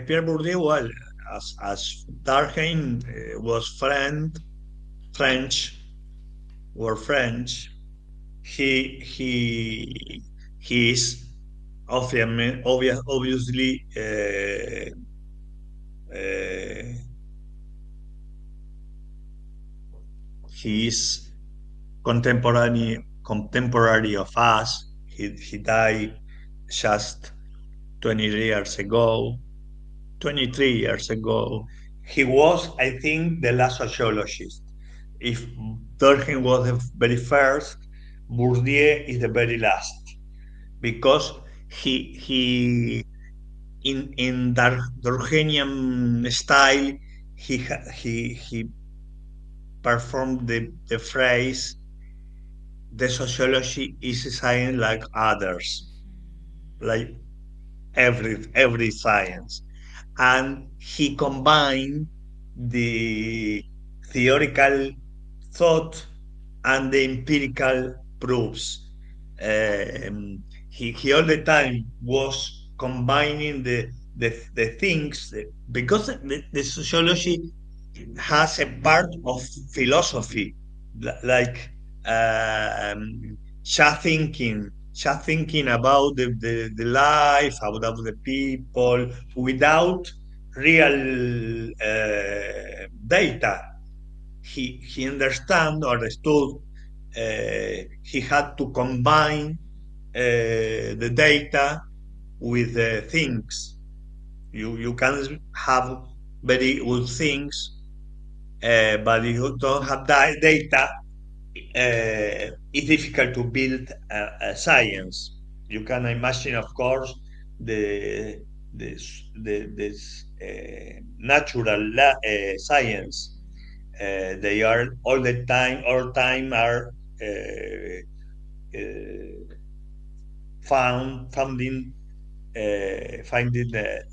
Pierre Bourdieu, well, as Durkheim was French, were French. He he is obviously uh, he is contemporary of us. He died just 20 years ago, 23 years ago. He was, I think, the last sociologist. If Durkheim was the very first, Bourdieu is the very last, because he in Durkheimian style, he performed the phrase, the sociology is a science like others, like every science. And he combined the theoretical thought and the empirical proofs. He all the time was combining the things, because the sociology has a part of philosophy, like just thinking about the life, about the people, without real data. He understood he had to combine the data with the things. You can have very good things, but if you don't have data, it's difficult to build a science. You can imagine, of course, the natural science. They are all time are uh, uh, founding finding the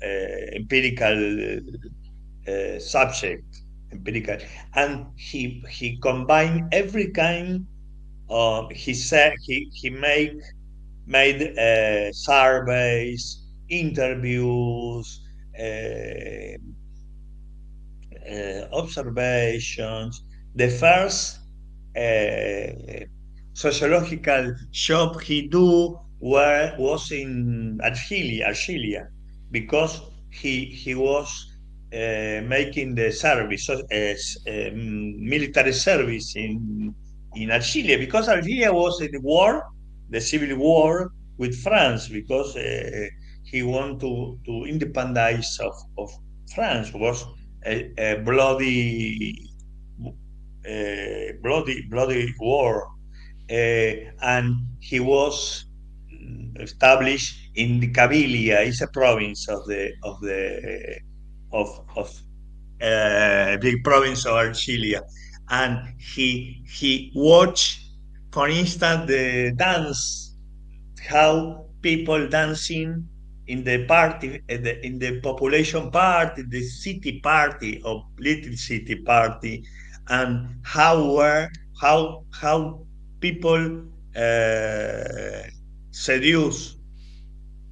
empirical subject, empirical, and he combined every kind of. He said he made surveys, interviews, uh, observations. The first sociological job he do was in Argelia, because he was making the service, military service in Argelia, because Argelia was in the war, the civil war with France, because he wanted to independize of France. Was a bloody war, and he was established in the Kabylia. It's a province of big province of Argelia, and he watched, for instance, the dance, how people dancing in the party, in the population party, the city party of little city party, and how people uh, seduce,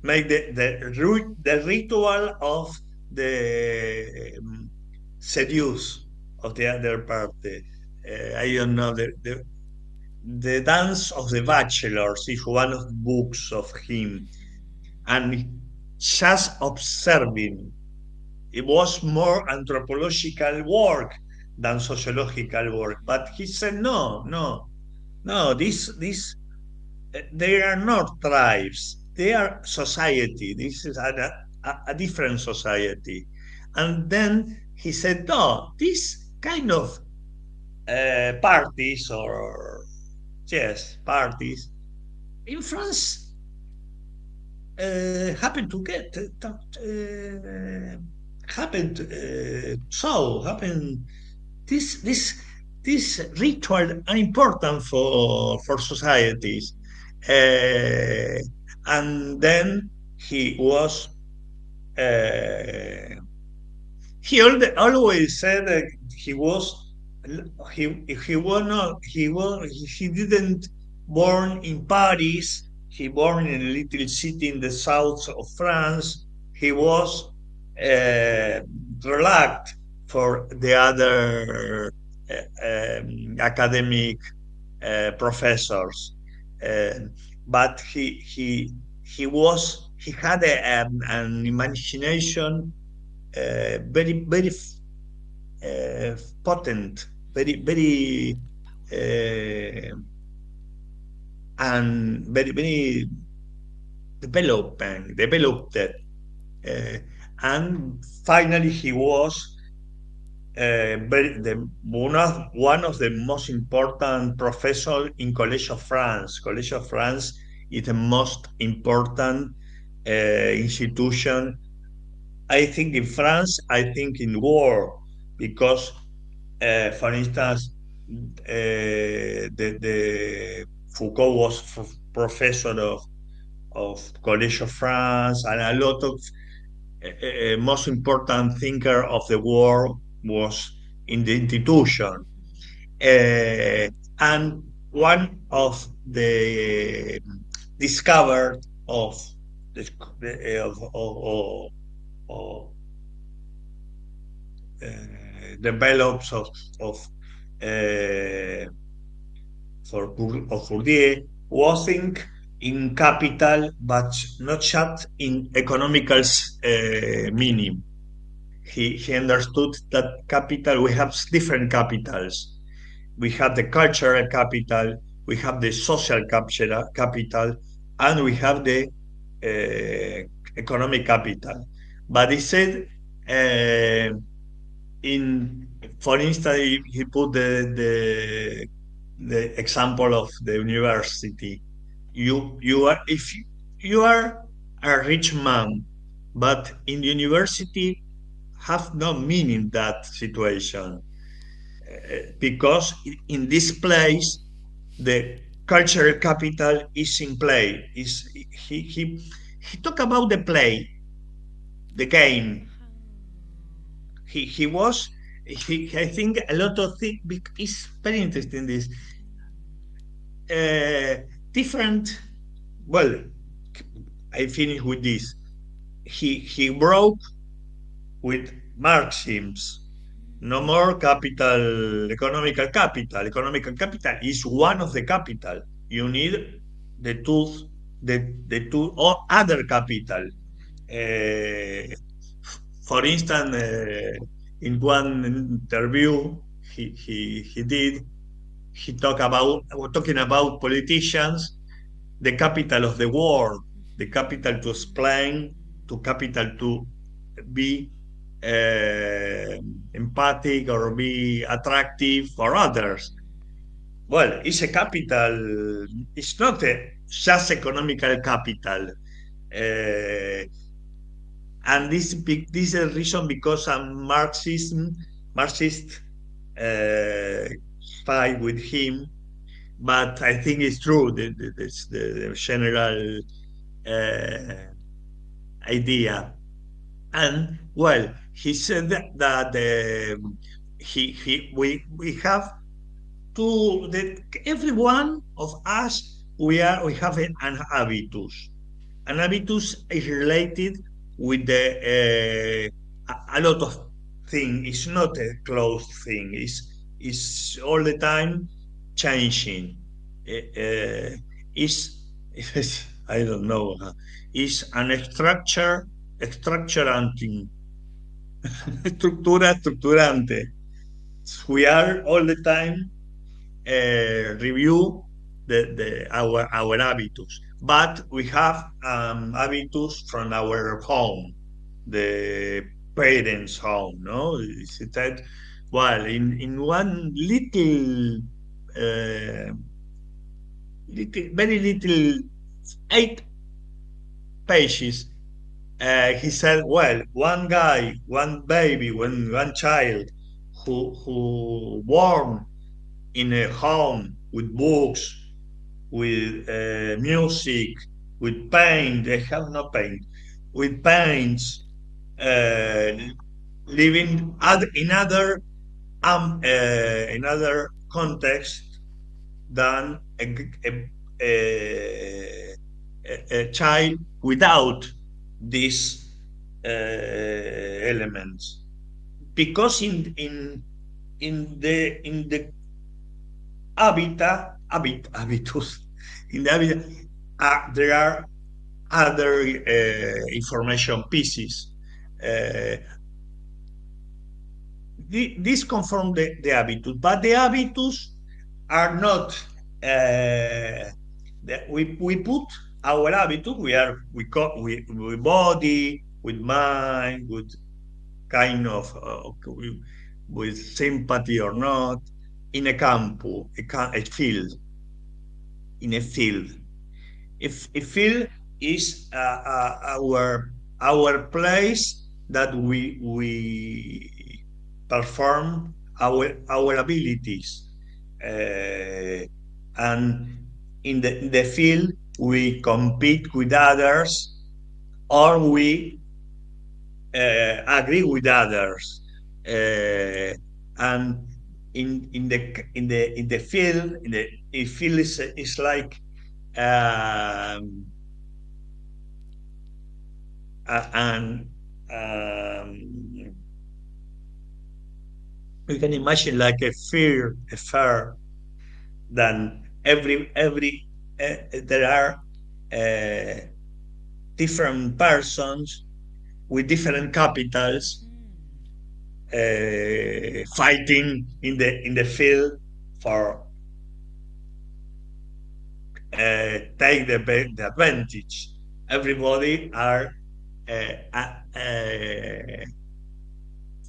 make the ritual of the seduce of the other party. I don't know, the dance of the bachelors is one of the books of him, and just observing. It was more anthropological work than sociological work. But he said, no, no, no, they are not tribes. They are society. This is a different society. And then he said, no, these kind of parties, or yes, parties in France happen to get happened so happen this this ritual are important for societies, uh, and then he was uh, always said that he was he was not he didn't born in Paris. He born in a little city in the south of France. He was uh, relaxed for the other academic professors. Uh, but he had an imagination very potent, very uh, and very developed. Uh, and finally, he was one of the most important professors in College of France. College of France is the most important institution, I think, in France, I think in the world, because, for instance, the Foucault was professor of College of France, and a lot of most important thinker of the world was in the institution. Uh, and one of the discovered of the of develops of uh, of Bourdieu was think in capital, but not just in economical meaning. He understood that capital, we have different capitals. We have the cultural capital, we have the social capital, and we have the economic capital. But he said, uh, in for instance, he put the example of the university. You are, if you are a rich man, but in the university have no meaning that situation, because in this place the cultural capital is in play. Is he talk about the play, the game. He was, I think a lot of things. It's very interesting. This uh, different. Well, I finish with this. He broke with Marxism. No more capital, economical capital. Economical capital is one of the capital. You need the two, the two or other capital. Uh, for instance, in one interview he did, he talking about politicians, the capital of the world, the capital to explain, to capital to be uh, empathic or be attractive for others. Well, it's a capital. It's not just economical capital. Uh, and this is a reason because Marxist uh, fight with him, but I think it's true. The general uh, idea. And well, he said that we have to that every one of us we have an habitus. An habitus is related with the a lot of things. It's not a closed thing. It's all the time changing. It's, it's I don't know. It's an structurante, estructurante. We are all the time review our habitus, but we have habitus from our home, the parents' home. No, is it that? Well, in one very little 8 pages, he said, well, one guy, one baby, one child who born in a home with books, with music, with paint. They have no paint, with paints, uh, living in other context than a child without this elements, because in the habitus, in the habitat, there are other information pieces. Uh, this confirm the habitus, but the habitus are not. We put our habitus. We body, with mind, with kind of with sympathy or not, in a campo, a field, in a field. If a field is our place that we perform our abilities, and in the field we compete with others, or we agree with others, and in the field, the field is like, um, and you can imagine like a fair, than every there are uh, different persons with different capitals, fighting in the field for take the advantage. Everybody are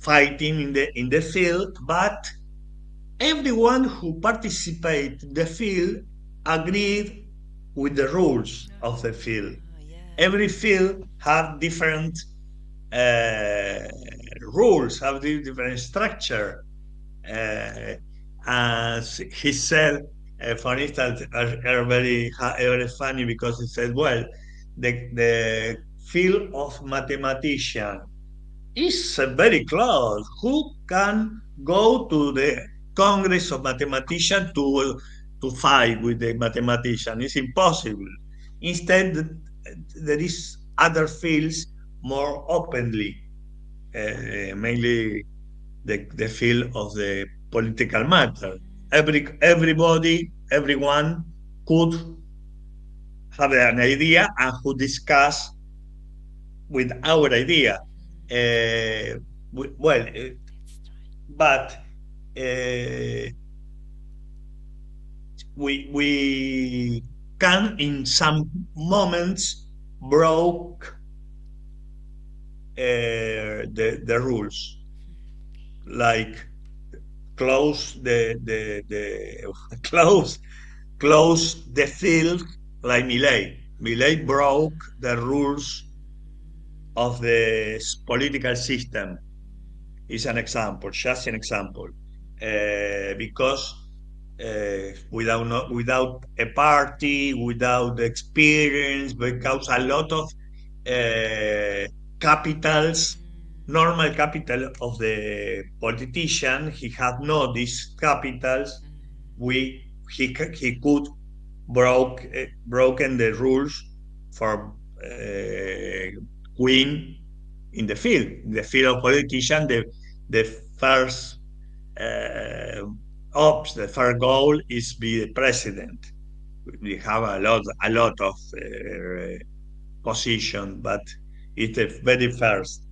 fighting in the field, but everyone who participate in the field agreed with the rules of the field. Yeah. Every field have different uh, rules, have different structure. Uh, as he said, for instance, are very funny, because he said, well, the field of mathematician is very close. Who can go to the Congress of Mathematicians to fight with the mathematician? It's impossible. Instead, there is other fields more openly, mainly the field of the political matter. Everyone could have an idea and who discuss with our idea. Uh, well, That's right. but uh, we can in some moments broke the rules, like close the close close the field, like Millet broke the rules of the political system. Is an example, just an example, because without a party, without the experience, because a lot of uh, capitals, normal capital of the politician, he had no these capitals. He could broken the rules for win in the field. In the field of politician, the first uh, the first goal is be the president. We have a lot of position, but it's the very first.